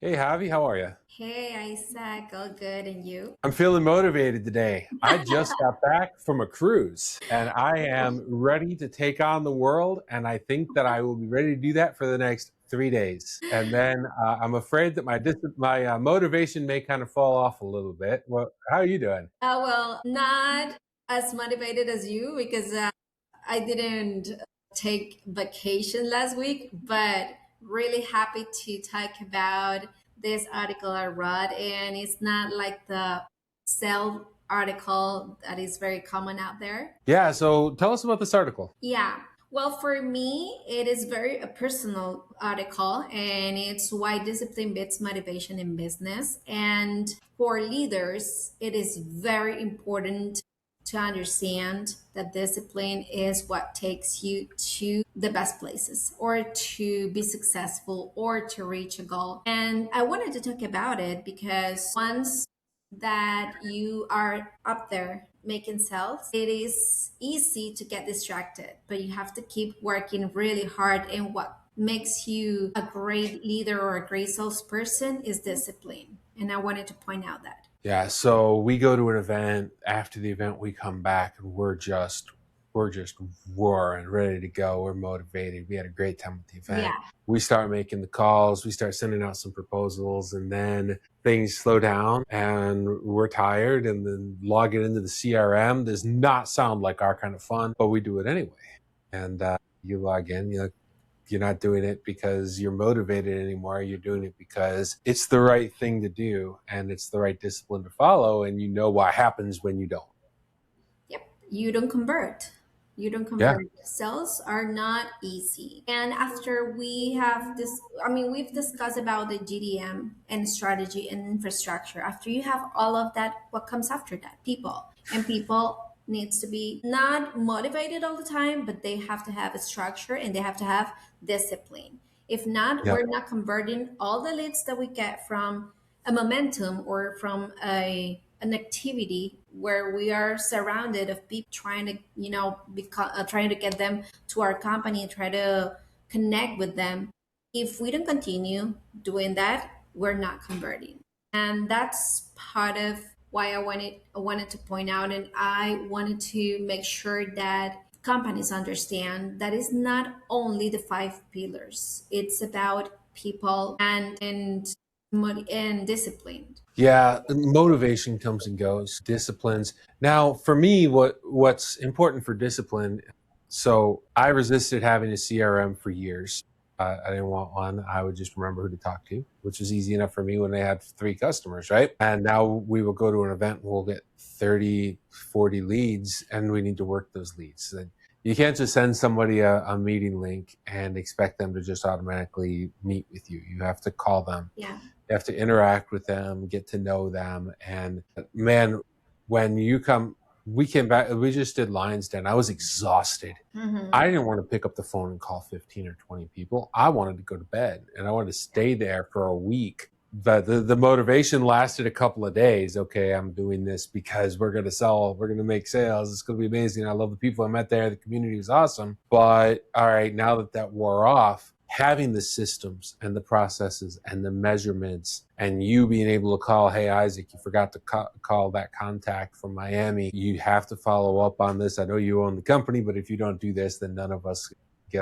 Hey, Javi, how are you? Hey, Isaac, all good, and you? I'm feeling motivated today. I just got back from a cruise and I am ready to take on the world. And I think that I will be ready to do that for the next 3 days. And then I'm afraid that my motivation may kind of fall off a little bit. Well, how are you doing? Well, not as motivated as you because I didn't take vacation last week, but really happy to talk about this article I read. And it's not like the self article that is very common out there. Yeah, so tell us about this article. Yeah. Well, for me, it is very a personal article, and it's why discipline beats motivation in business. And for leaders, it is very important to understand that discipline is what takes you to the best places or to be successful or to reach a goal. And I wanted to talk about it because once that you are up there making sales, it is easy to get distracted, but you have to keep working really hard. And what makes you a great leader or a great salesperson is discipline. And I wanted to point out that. Yeah, so we go to an event. After the event, we come back and we're just roaring, ready to go. We're motivated. We had a great time at the event. Yeah. We start making the calls. We start sending out some proposals, and then things slow down, and we're tired. And then logging into the CRM does not sound like our kind of fun, but we do it anyway. And you log in. You're not doing it because you're motivated anymore. You're doing it because it's the right thing to do and it's the right discipline to follow. And you know what happens when you don't. Yep. You don't convert. You don't Yeah. convert. Sales are not easy. And after we have this, I mean, we've discussed about the GDM and strategy and infrastructure. After you have all of that, what comes after that? People. And people needs to be not motivated all the time, but they have to have a structure and they have to have discipline. If not, Yeah. we're not converting all the leads that we get from a momentum or from a an activity where we are surrounded of people trying to trying to get them to our company and try to connect with them. If we don't continue doing that, we're not converting, and that's part of why I wanted to point out, and I wanted to make sure that companies understand that it's not only the five pillars, it's about people and discipline. Yeah. Motivation comes and goes, disciplines. Now, for me, what's important for discipline, so I resisted having a CRM for years. I didn't want one. I would just remember who to talk to, which was easy enough for me when they had three customers, right? And now we will go to an event and we'll get 30, 40 leads and we need to work those leads. And you can't just send somebody a meeting link and expect them to just automatically meet with you. You have to call them. Yeah. You have to interact with them, get to know them. And man, when you come, we came back, we just did Lions Den. I was exhausted. I Hmm. didn't want to pick up the phone and call 15 or 20 people. I wanted to go to bed and I wanted to stay there for a week. But the motivation lasted a couple of days. Okay, I'm doing this because we're going to sell, we're going to make sales. It's going to be amazing. I love the people I met there. The community was awesome. But all right, now that that wore off, having the systems and the processes and the measurements and you being able to call, hey, Isaac, you forgot to call that contact from Miami. You have to follow up on this. I know you own the company, but if you don't do this, then none of us get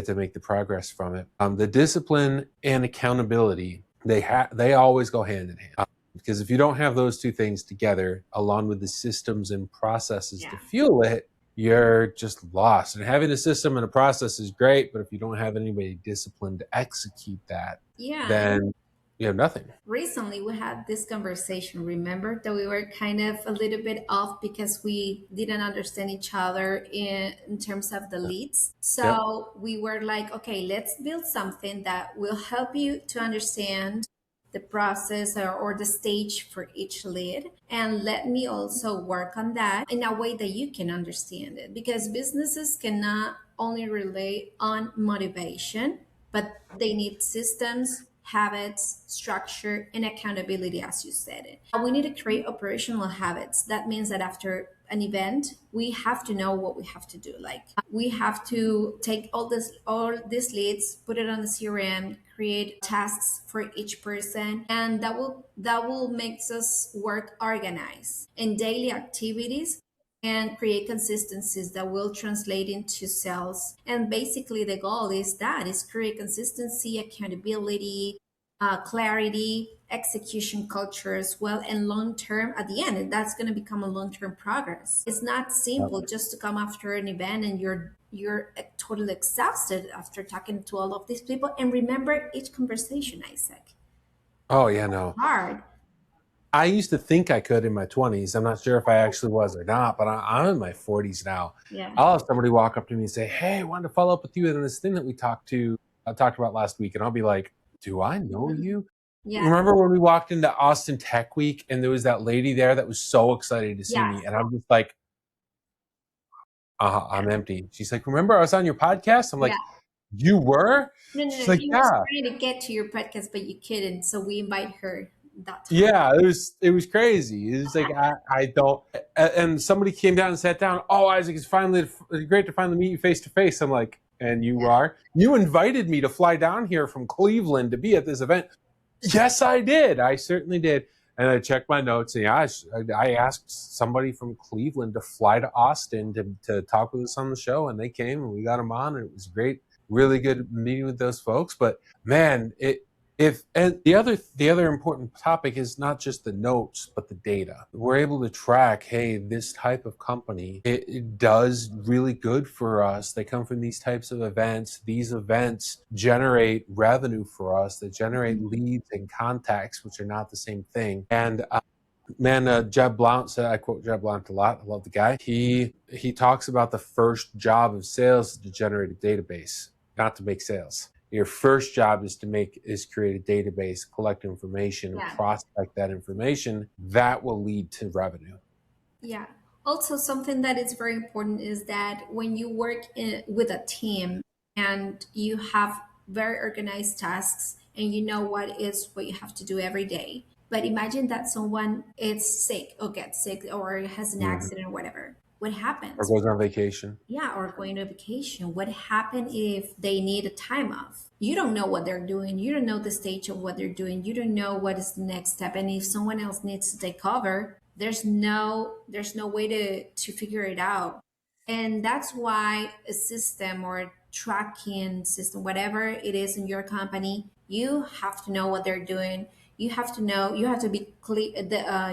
to make the progress from it. The discipline and accountability, they always go hand in hand. Because if you don't have those two things together, along with the systems and processes to Yeah. fuel it, you're just lost. And having a system and a process is great, but if you don't have anybody disciplined to execute that, Yeah. then you have nothing. Recently, we had this conversation. Remember that we were kind of a little bit off because we didn't understand each other in terms of the leads. Yep. So we were like, okay, let's build something that will help you to understand the process or the stage for each lead. And let me also work on that in a way that you can understand it because businesses cannot only rely on motivation, but they need systems, habits, structure, and accountability, as you said it. We need to create operational habits. That means that after an event, we have to know what we have to do. Like we have to take all these leads, put it on the CRM, create tasks for each person, and that will makes us work organized in daily activities and create consistencies that will translate into sales. And basically the goal is create consistency, accountability, clarity, execution culture as well, and long term at the end. And that's going to become a long term progress. It's not simple just to come after an event and you're totally exhausted after talking to all of these people. And remember each conversation, Isaac. Oh yeah, no. Hard. I used to think I could in my 20s. I'm not sure if I actually was or not, but I'm in my 40s now. Yeah. I'll have somebody walk up to me and say, "Hey, I wanted to follow up with you on this thing that we talked about last week," and I'll be like, "Do I know Mhm. you?" Yeah. Remember when we walked into Austin Tech Week and there was that lady there that was so excited to see Yeah. me, and I'm just like, I'm empty. She's like, "Remember I was on your podcast?" I'm Yeah. like, "You were?" No, no, She's no. like, She was "Yeah." trying to get to your podcast, but you couldn't. So we invite her that time. Yeah, it was crazy. It was like I don't. And somebody came down and sat down. Oh, Isaac, it's great to finally meet you face to face. I'm like, and you are. You invited me to fly down here from Cleveland to be at this event. Yes, I did. I certainly did. And I checked my notes. And yeah, I asked somebody from Cleveland to fly to Austin to talk with us on the show, and they came and we got them on, and it was great. Really good meeting with those folks. But man, if and the other important topic is not just the notes but the data. We're able to track, hey, this type of company, it does really good for us. They come from these types of events. These events generate revenue for us, that generate leads and contacts, which are not the same thing. And man, Jeb Blount said, I quote Jeb Blount a lot. I love the guy. He talks about the first job of sales is to generate a database, not to make sales. Your first job is create a database, collect information, and Yeah. prospect that information. That will lead to revenue. Yeah. Also, something that is very important is that when you work with a team and you have very organized tasks and you know what you have to do every day. But imagine that someone is sick or gets sick or has an Mhm. accident or whatever. What Or happens? goes on vacation. Yeah, or going on vacation. What happened if they need a time off? You don't know what they're doing. You don't know the stage of what they're doing. You don't know what is the next step. And if someone else needs to take over, there's no way to figure it out. And that's why a system or tracking system, whatever it is in your company, you have to know what they're doing. You have to know, you have to be clear,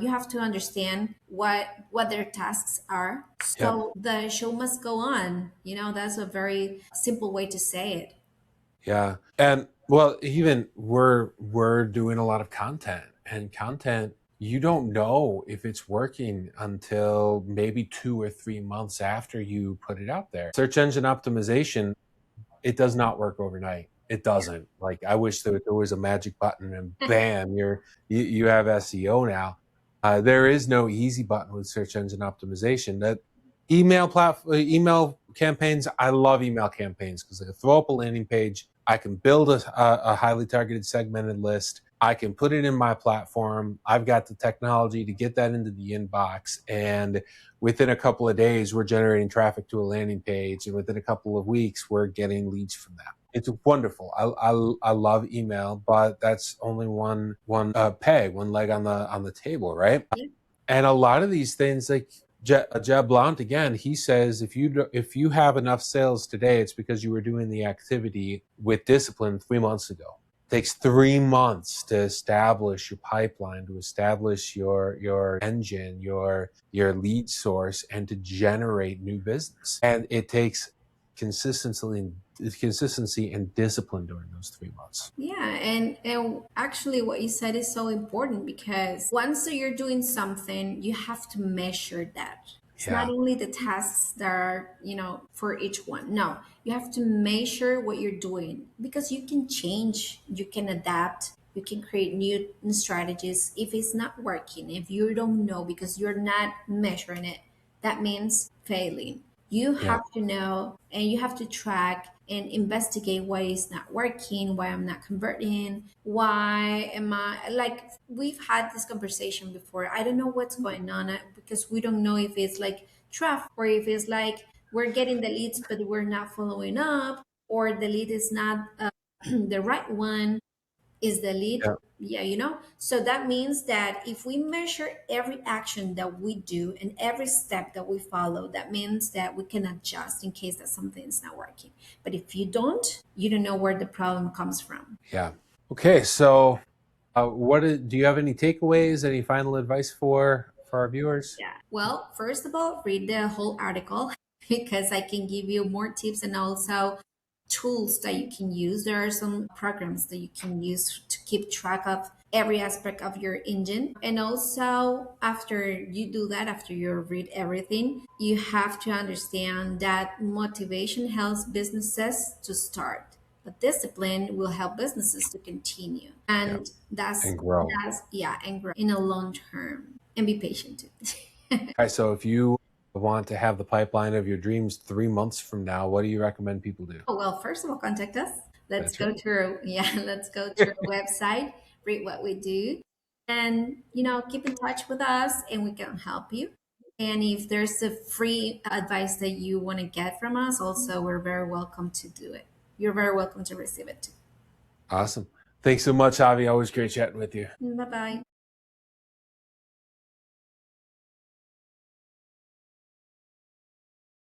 you have to understand what their tasks are. Yep. So the show must go on. That's a very simple way to say it. Yeah. And well, even we're doing a lot of content, and content, you don't know if it's working until maybe 2 or 3 months after you put it out there. Search engine optimization, it does not work overnight. It doesn't. Like, I wish there was a magic button and bam, you have SEO now. There is no easy button with search engine optimization. That email campaigns. I love email campaigns because I can throw up a landing page. I can build a highly targeted segmented list. I can put it in my platform. I've got the technology to get that into the inbox, and within a couple of days, we're generating traffic to a landing page, and within a couple of weeks, we're getting leads from that. It's wonderful. I love email, but that's only one leg on the table, right? Yeah. And a lot of these things, like Jeb Blount again, he says if you have enough sales today, it's because you were doing the activity with discipline 3 months ago. It takes 3 months to establish your pipeline, to establish your engine, your lead source, and to generate new business. And it takes consistency and discipline during those 3 months. Yeah, and actually what you said is so important because once you're doing something, you have to measure that. It's not Yeah. only the tasks that are, for each one. No, you have to measure what you're doing because you can change, you can adapt, you can create new strategies. If it's not working, if you don't know because you're not measuring it, that means failing. You Yeah. have to know and you have to track and investigate why it's not working, why I'm not converting, why am I like we've had this conversation before. I don't know what's going on because we don't know if it's like traffic or if it's like we're getting the leads but we're not following up, or the lead is not the right one. Is the lead, Yeah. yeah, you know. So that means that if we measure every action that we do and every step that we follow, that means that we can adjust in case that something is not working. But if you don't, you don't know where the problem comes from. Yeah. Okay. So, do you have any takeaways? Any final advice for our viewers? Yeah. Well, first of all, read the whole article because I can give you more tips and also tools that you can use. There are some programs that you can use to keep track of every aspect of your engine. And also, after you do that, after you read everything, you have to understand that motivation helps businesses to start. But discipline will help businesses to continue. Yeah. And that's And grow. that's yeah, and grow in a long term. And be patient too. Okay. So, if you want to have the pipeline of your dreams 3 months from now, what do you recommend people do? Oh, well, first of all, contact us. Let's That's go right. to yeah, let's go to our website, read what we do, and keep in touch with us, and we can help you. And if there's a free advice that you want to get from us, also we're very welcome to do it. You're very welcome to receive it too. Awesome. Thanks so much, Avi. Always great chatting with you. Bye bye.